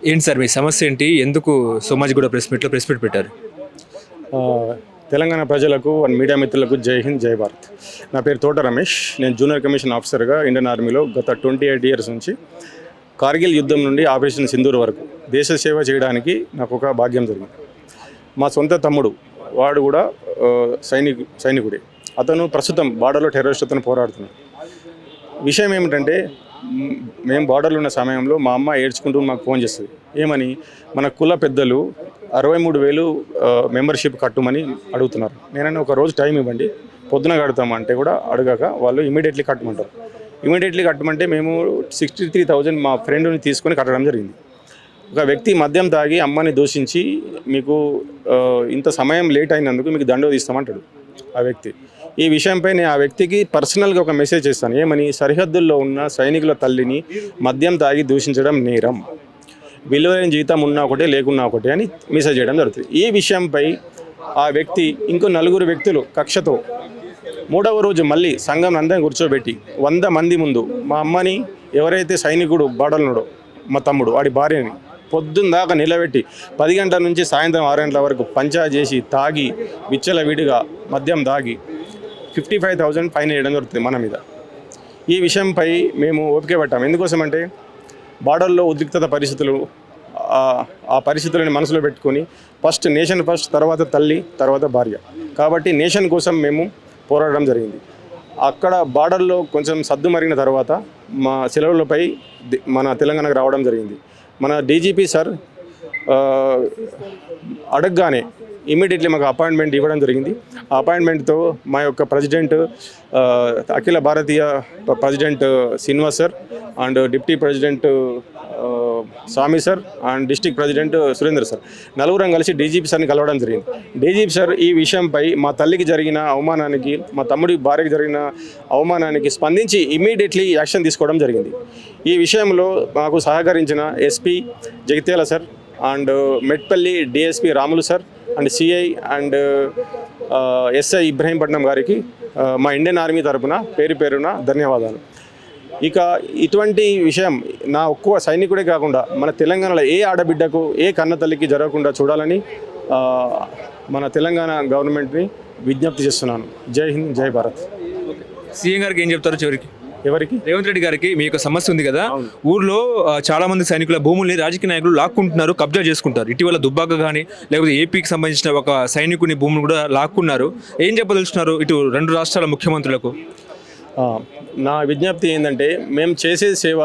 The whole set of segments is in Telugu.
ఏంటి సార్ మీ సమస్య ఏంటి? ఎందుకు సోమాజిగూడ ప్రెస్ మీట్ పెట్టారు? తెలంగాణ ప్రజలకు అండ్ మీడియా మిత్రులకు జై హింద్, జై భారత్. నా పేరు తోట రమేష్. నేను జూనియర్ కమిషన్ ఆఫీసర్గా ఇండియన్ ఆర్మీలో గత 28 ఇయర్స్ నుంచి కార్గిల్ యుద్ధం నుండి ఆపరేషన్ సింధూర్ వరకు దేశ సేవ చేయడానికి నాకు ఒక భాగ్యం జరిగింది. మా సొంత తమ్ముడు వాడు కూడా సైనికుడే. అతను ప్రస్తుతం బార్డర్లో టెర్రరిస్టులతో పోరాడుతున్నాడు. విషయం ఏమిటంటే మేము బార్డర్లో ఉన్న సమయంలో మా అమ్మ ఏడ్చుకుంటూ మాకు ఫోన్ చేస్తుంది. ఏమని, మన కుల పెద్దలు 63,000 మెంబర్షిప్ కట్టమని అడుగుతున్నారు. నేనైనా ఒక రోజు టైం ఇవ్వండి, పొద్దున కడతామంటే కూడా అడగక వాళ్ళు ఇమీడియట్లీ కట్టమంటారు. ఇమీడియట్లీ కట్టమంటే మేము 63,000 మా ఫ్రెండ్ని తీసుకొని కట్టడం జరిగింది. ఒక వ్యక్తి మద్యం తాగి అమ్మని దూషించి మీకు ఇంత సమయం లేట్ అయినందుకు మీకు దండో తీస్తామంటాడు ఆ వ్యక్తి. ఈ విషయంపై నేను ఆ వ్యక్తికి పర్సనల్గా ఒక మెసేజ్ చేస్తాను. ఏమని, సరిహద్దుల్లో ఉన్న సైనికుల తల్లిని మద్యం తాగి దూషించడం నేరం, విలువైన జీతం ఉన్నా ఒకటే లేకున్నా ఒకటే అని మెసేజ్ చేయడం జరుగుతుంది. ఈ విషయంపై ఆ వ్యక్తి ఇంకో 4 వ్యక్తులు కక్షతో 3వ రోజు మళ్ళీ సంఘం అందరం కూర్చోబెట్టి 100 మంది ముందు మా అమ్మని, ఎవరైతే సైనికుడు బాడలున్నాడో మా తమ్ముడు వాడి భార్యని పొద్దున్న దాకా నిలబెట్టి 10 గంటల నుంచి సాయంత్రం 6 గంటల వరకు పంచాయతీ చేసి తాగి విచ్చల విడిగా మద్యం తాగి 55,000 ఫైన్ వేయడం జరుగుతుంది మన మీద. ఈ విషయంపై మేము ఓపిక పట్టాము. ఎందుకోసమంటే బార్డర్లో ఉద్రిక్తత పరిస్థితులు, ఆ పరిస్థితులను మనసులో పెట్టుకొని ఫస్ట్ నేషన్ ఫస్ట్, తర్వాత తల్లి, తర్వాత భార్య. కాబట్టి నేషన్ కోసం మేము పోరాడడం జరిగింది. అక్కడ బార్డర్లో కొంచెం సద్దు మరిగిన తర్వాత మా సెలవులపై మన తెలంగాణకు రావడం జరిగింది. మన డీజీపీ సార్ అడగగానే ఇమీడియట్లీ మాకు అపాయింట్మెంట్ ఇవ్వడం జరిగింది. ఆ అపాయింట్మెంట్తో మా యొక్క president, Akhila Bharatiya president Srinivas sir and deputy president Swamy sir and district president Surender sir నలుగురం కలిసి డీజీపీ సార్ని కలవడం జరిగింది. డీజీపీ సార్ ఈ విషయంపై మా తల్లికి జరిగిన అవమానానికి, మా తమ్ముడి భార్యకి జరిగిన అవమానానికి స్పందించి ఇమీడియట్లీ యాక్షన్ తీసుకోవడం జరిగింది. ఈ విషయంలో మాకు సహకరించిన SP Jagtial sir and Metpally DSP Ramulu sir and CI and SI Ibrahimpatnam గారికి మా ఇండియన్ ఆర్మీ తరఫున పేరున ధన్యవాదాలు. ఇక ఇటువంటి విషయం నా ఒక్క సైనికుడే కాకుండా మన తెలంగాణలో ఏ ఆడబిడ్డకు, ఏ కన్న తల్లికి జరగకుండా చూడాలని మన తెలంగాణ గవర్నమెంట్ని విజ్ఞప్తి చేస్తున్నాను. జై హింద్, జై భారత్. సీఎం గారికి ఏం చెప్తారు చివరికి? ఎవరికి? రేవంత్ రెడ్డి గారికి మీ యొక్క సమస్య ఉంది కదా, ఊర్లో చాలా మంది సైనికుల భూముల్ని రాజకీయ నాయకులు లాక్కుంటున్నారు, కబ్జా చేసుకుంటారు. ఇటీవల దుబ్బాక కానీ లేకపోతే ఏపీకి సంబంధించిన ఒక సైనికుని భూములు కూడా లాక్కున్నారు. ఏం చెప్పదలుచున్నారు ఇటు 2 రాష్ట్రాల ముఖ్యమంత్రులకు? నా విజ్ఞప్తి ఏంటంటే, మేము చేసే సేవ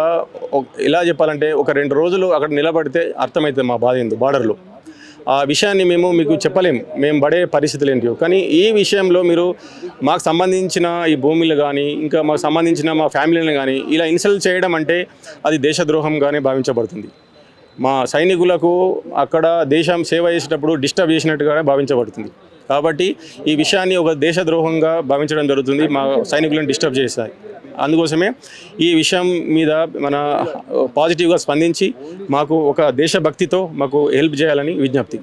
ఎలా చెప్పాలంటే, ఒక 2 రోజులు అక్కడ నిలబడితే అర్థమవుతుంది మా బాధ ఏందో బార్డర్లో. ఆ విషయాన్ని మీకు చెప్పలేము, మేము పడే పరిస్థితులు ఏంటివో. కానీ ఈ విషయంలో మీరు మాకు సంబంధించిన ఈ భూములు కానీ, ఇంకా మాకు సంబంధించిన మా ఫ్యామిలీని కానీ ఇలా ఇన్సల్ట్ చేయడం అంటే అది దేశద్రోహంగానే భావించబడుతుంది. మా సైనికులకు అక్కడ దేశం సేవ చేసేటప్పుడు డిస్టర్బ్ చేసినట్టుగానే భావించబడుతుంది. కాబట్టి ఈ విషయాన్ని ఒక దేశద్రోహంగా భావించడం జరుగుతుంది, మా సైనికులను డిస్టర్బ్ చేస్తాయి. అందుకోసమే ఈ విషయం మీద మన పాజిటివ్గా స్పందించి మాకు ఒక దేశభక్తితో మాకు హెల్ప్ చేయాలని విజ్ఞప్తి.